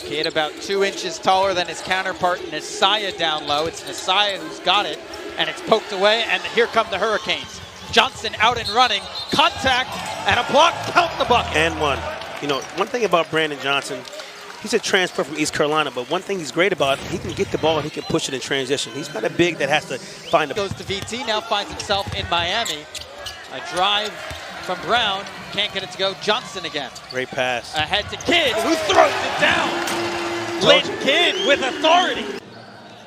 Kid about 2 inches taller than his counterpart, Nesaya down low. It's Nesaya who's got it, and it's poked away, and here come the Hurricanes. Johnson out and running, contact, and a block, count the bucket. And one. You know, one thing about Brandon Johnson, he's a transfer from East Carolina, but one thing he's great about, he can get the ball and he can push it in transition. He's not a big that has to find a... Goes to VT, now finds himself in Miami. A drive from Brown, can't get it to go. Johnson again. Great pass. Ahead to Kidd, who throws it down. Lynn Kidd with authority.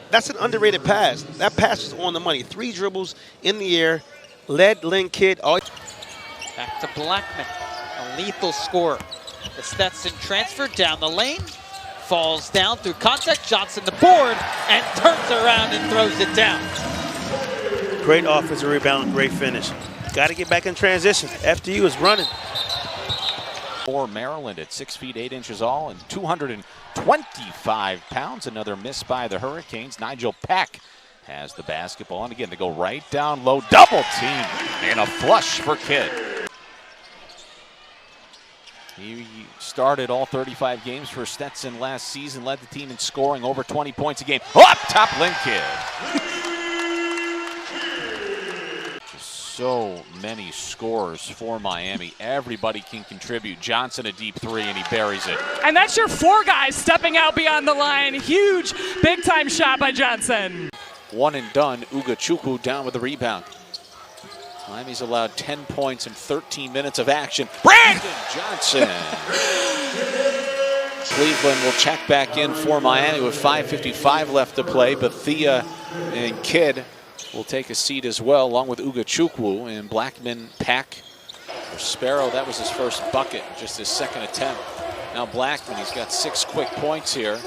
That's an underrated pass. That pass was on the money. 3 dribbles in the air, led Lynn Kidd. Back to Blackman, a lethal scorer. The Stetson transfer down the lane, falls down through contact, Johnson the board, and turns around and throws it down. Great offensive rebound, great finish. Got to get back in transition. FDU is running. For Maryland at 6 feet 8 inches all and 225 pounds. Another miss by the Hurricanes. Nigel Peck has the basketball, and again they go right down low, double team, and a flush for Kidd. He started all 35 games for Stetson last season, led the team in scoring over 20 points a game. Up top, Lynn Kidd. So many scores for Miami. Everybody can contribute. Johnson a deep 3 and he buries it. And that's your 4 guys stepping out beyond the line. Huge, big time shot by Johnson. One and done. Ugachukwu down with the rebound. Miami's allowed 10 points in 13 minutes of action. Brandon Johnson. Cleveland will check back in for Miami with 5:55 left to play. Bethea and Kidd will take a seat as well, along with Ugachukwu and Blackman, Pack. For Sparrow, that was his first bucket, just his second attempt. Now Blackman, he's got 6 quick points here.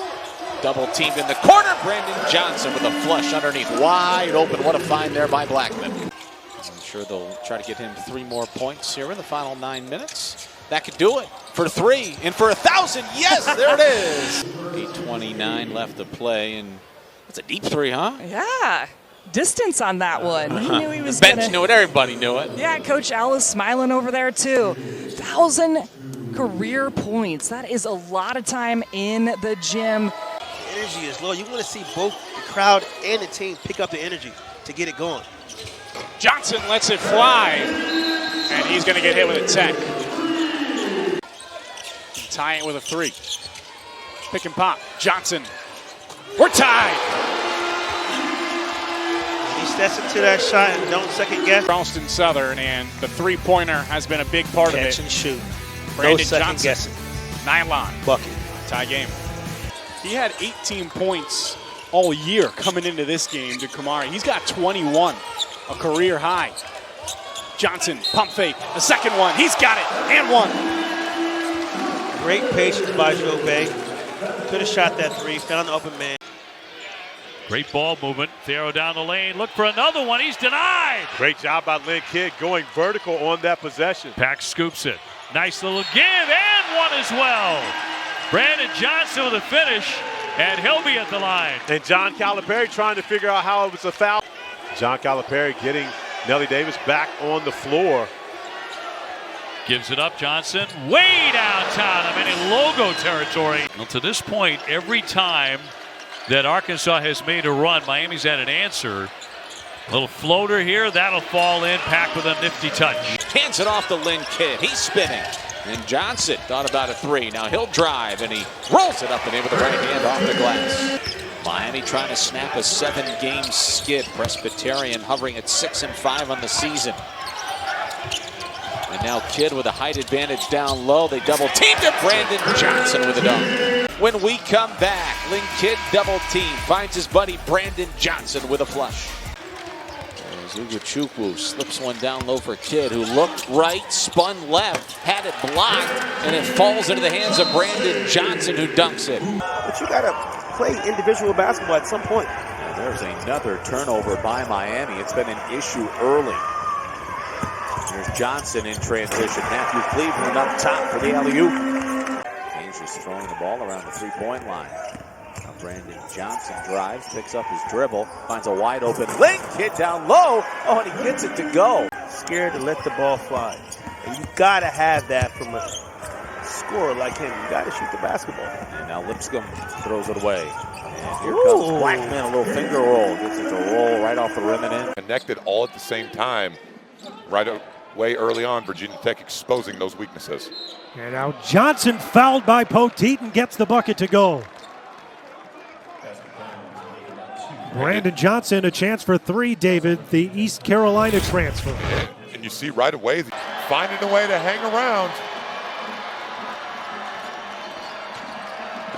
Double teamed in the corner. Brandon Johnson with a flush underneath, wide open. What a find there by Blackman. I'm sure they'll try to get him 3 more points here in the final 9 minutes. That could do it for 3 and for 1,000. Yes, there it is. 8:29 left to play, and that's a deep 3, huh? Yeah. Distance on that one. He knew he was the bench knew it. Everybody knew it. Yeah, Coach Al is smiling over there too. 1,000 career points. That is a lot of time in the gym. Energy is low. You want to see both the crowd and the team pick up the energy to get it going. Johnson lets it fly, and he's going to get hit with a 10. Tie it with a 3. Pick and pop. Johnson. We're tied. He steps into that shot and don't second guess. Charleston Southern, and the 3-pointer has been a big part of it. Catch and shoot. Brandon No second Johnson, guessing. 9 line. Bucket. Tie game. He had 18 points all year coming into this game to Kamari. He's got 21, a career high. Johnson, pump fake, a second one. He's got it, and 1. Great patience by Joe Bay. Could have shot that 3, found the open man. Great ball movement. Farrow down the lane. Look for another one. He's denied. Great job by Lynn Kidd going vertical on that possession. Pack scoops it. Nice little give, and 1 as well. Brandon Johnson with a finish, and he'll be at the line. And John Calipari trying to figure out how it was a foul. John Calipari getting Nellie Davis back on the floor. Gives it up, Johnson, way downtown. I'm in logo territory. Well, to this point, every time that Arkansas has made a run, Miami's had an answer. A little floater here, that'll fall in. Pack with a nifty touch. Hands it off to Lynn Kidd. He's spinning. And Johnson thought about a 3. Now he'll drive, and he rolls it up and in with the right hand off the glass. Miami trying to snap a 7-game skid. Presbyterian hovering at 6-5 on the season. And now Kidd with a height advantage down low. They double teamed him. Brandon Johnson with a dunk. When we come back, Lynn Kidd double team finds his buddy Brandon Johnson with a flush. Ugachukwu slips one down low for Kidd, who looked right, spun left, had it blocked, and it falls into the hands of Brandon Johnson, who dunks it. But you got to play individual basketball at some point. And there's another turnover by Miami. It's been an issue early. There's Johnson in transition. Matthew Cleveland up top for the alley-oop. Hayes is throwing the ball around the 3-point line. Now Brandon Johnson drives, picks up his dribble, finds a wide open Lynn Kidd down low. Oh, and he gets it to go. Scared to let the ball fly. And you got to have that from a scorer like him. You got to shoot the basketball. And now Lipscomb throws it away. And here comes Blackman, a little finger roll. Gets it to roll right off the rim and in. Connected all at the same time. Right away early on, Virginia Tech exposing those weaknesses. And now Johnson fouled by Poteet and gets the bucket to go. Brandon Johnson, a chance for 3, David, the East Carolina transfer. And you see right away, finding a way to hang around.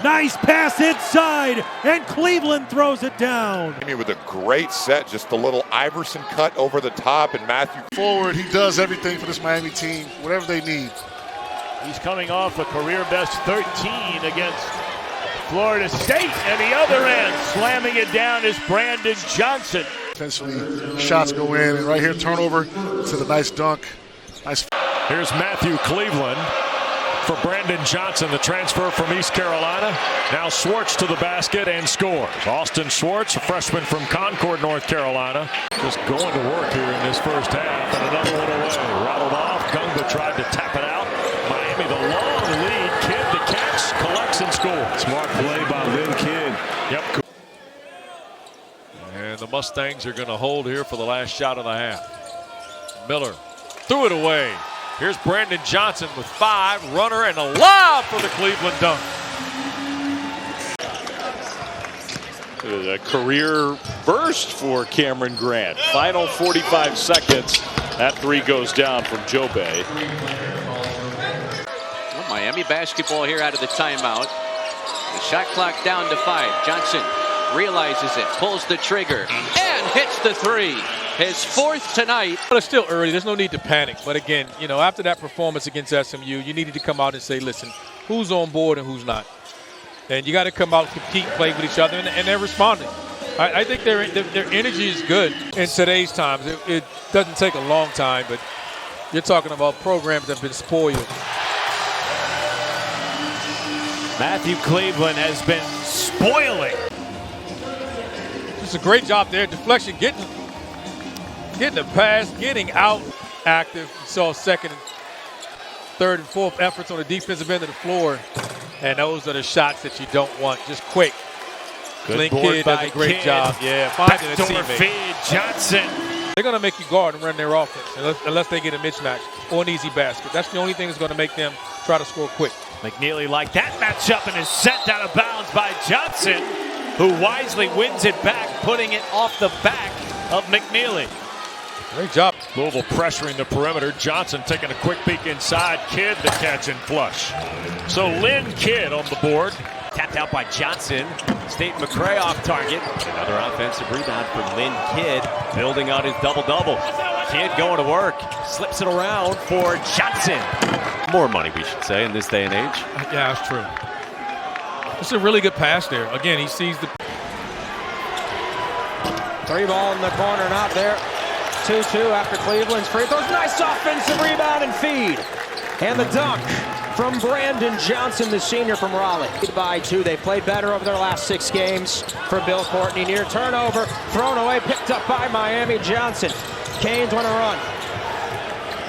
Nice pass inside, and Cleveland throws it down. With a great set, just a little Iverson cut over the top, and Matthew forward. He does everything for this Miami team, whatever they need. He's coming off a career best 13 against Florida State, and the other end, slamming it down is Brandon Johnson. Eventually, shots go in, and right here, turnover to the nice dunk. Nice. Here's Matthew Cleveland for Brandon Johnson, the transfer from East Carolina. Now Schwartz to the basket and scores. Austin Schwartz, a freshman from Concord, North Carolina, just going to work here in this first half. And another one away. Rattled off. Gunga tried to tap it out. Miami, the long lead. Kidd the catch, collects and scores. Smart play by Lynn Kidd. Yep. And the Mustangs are going to hold here for the last shot of the half. Miller threw it away. Here's Brandon Johnson with 5, runner and a lob for the Cleveland dunk. A career burst for Cameron Grant. Final 45 seconds. That 3 goes down from Joe Bay. Well, Miami basketball here out of the timeout. The shot clock down to 5. Johnson realizes it, pulls the trigger, and hits the 3. His 4th tonight. But it's still early. There's no need to panic. But again, you know, after that performance against SMU, you needed to come out and say, listen, who's on board and who's not. And you got to come out, compete, play with each other, and they're responding. I think their energy is good in today's times. It doesn't take a long time, but you're talking about programs that have been spoiled. Matthew Cleveland has been spoiling. Just a great job there. Deflection, getting the pass, getting out active. You saw 2nd and 3rd and 4th efforts on the defensive end of the floor. And those are the shots that you don't want. Just quick. Lynn Kidd does a great job. Yeah, finding a teammate. Feed Johnson. They're going to make you guard and run their offense unless they get a mismatch or an easy basket. That's the only thing that's going to make them try to score quick. McNeely like that matchup and is sent out of bounds by Johnson, who wisely wins it back, putting it off the back of McNeely. Great job. Louisville pressuring the perimeter. Johnson taking a quick peek inside. Kidd the catch and flush. So Lynn Kidd on the board. Tapped out by Johnson. State McCray off target. Another offensive rebound for Lynn Kidd. Building on his double-double. Kidd going to work. Slips it around for Johnson. More money, we should say, in this day and age. Yeah, that's true. It's a really good pass there. Again, he sees the 3 ball in the corner, not there. 2-2 after Cleveland's free throws. Nice offensive rebound and feed. And the dunk from Brandon Johnson, the senior from Raleigh. By 2. They played better over their last 6 games for Bill Courtney. Near turnover, thrown away, picked up by Miami. Johnson. Canes want to run.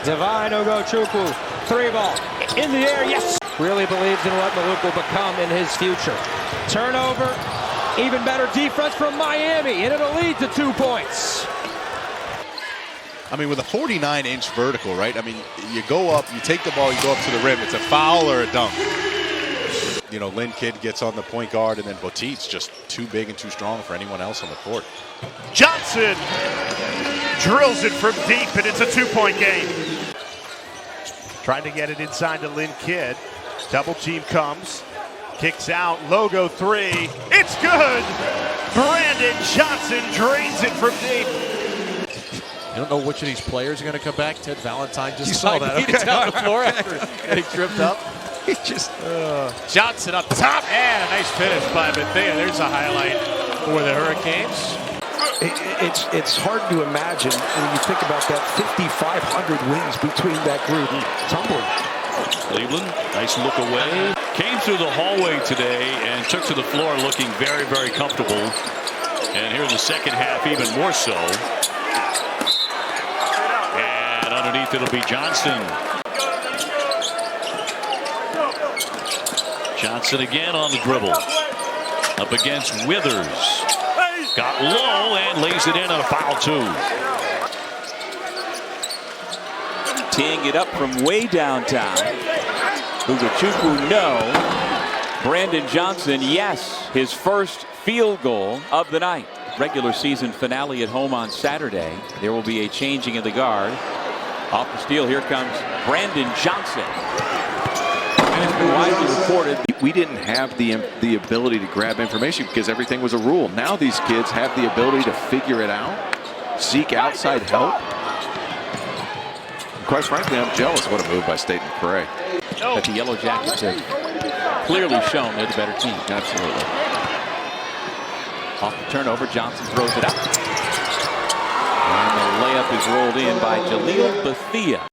Divine Ugochukwu. 3 ball. In the air, yes. Really believes in what Maluk will become in his future. Turnover. Even better defense from Miami. And it'll lead to 2 points. I mean, with a 49-inch vertical, right? I mean, you go up, you take the ball, you go up to the rim. It's a foul or a dunk. You know, Lynn Kidd gets on the point guard, and then Poteet's just too big and too strong for anyone else on the court. Johnson drills it from deep, and it's a 2-point game. Trying to get it inside to Lynn Kidd. Double team comes. Kicks out. Logo 3. It's good. Brandon Johnson drains it from deep. I don't know which of these players are going to come back. Ted Valentine just saw that. Okay. Down the floor after getting tripped up. He just Johnson up top, and a nice finish by Bethea. There's a highlight for the Hurricanes. It's hard to imagine when you think about that 5,500 wins between that group. Tumbling. Cleveland, nice look away. Came through the hallway today and took to the floor looking very, very comfortable. And here in the second half, even more so. And underneath it'll be Johnson. Johnson again on the dribble. Up against Withers. Got low and lays it in on a foul too. Teeing it up from way downtown. Ugachukwu, no. Brandon Johnson, yes. His first field goal of the night. Regular season finale at home on Saturday. There will be a changing of the guard. Off the steal, here comes Brandon Johnson. And it's been widely reported. We didn't have the ability to grab information because everything was a rule. Now these kids have the ability to figure it out, seek outside help. And quite frankly, I'm jealous. What a move by State McCray. That the Yellow Jackets have clearly shown they're the better team. Absolutely. Off the turnover, Johnson throws it out. And the layup is rolled in by Jaleel Bethia.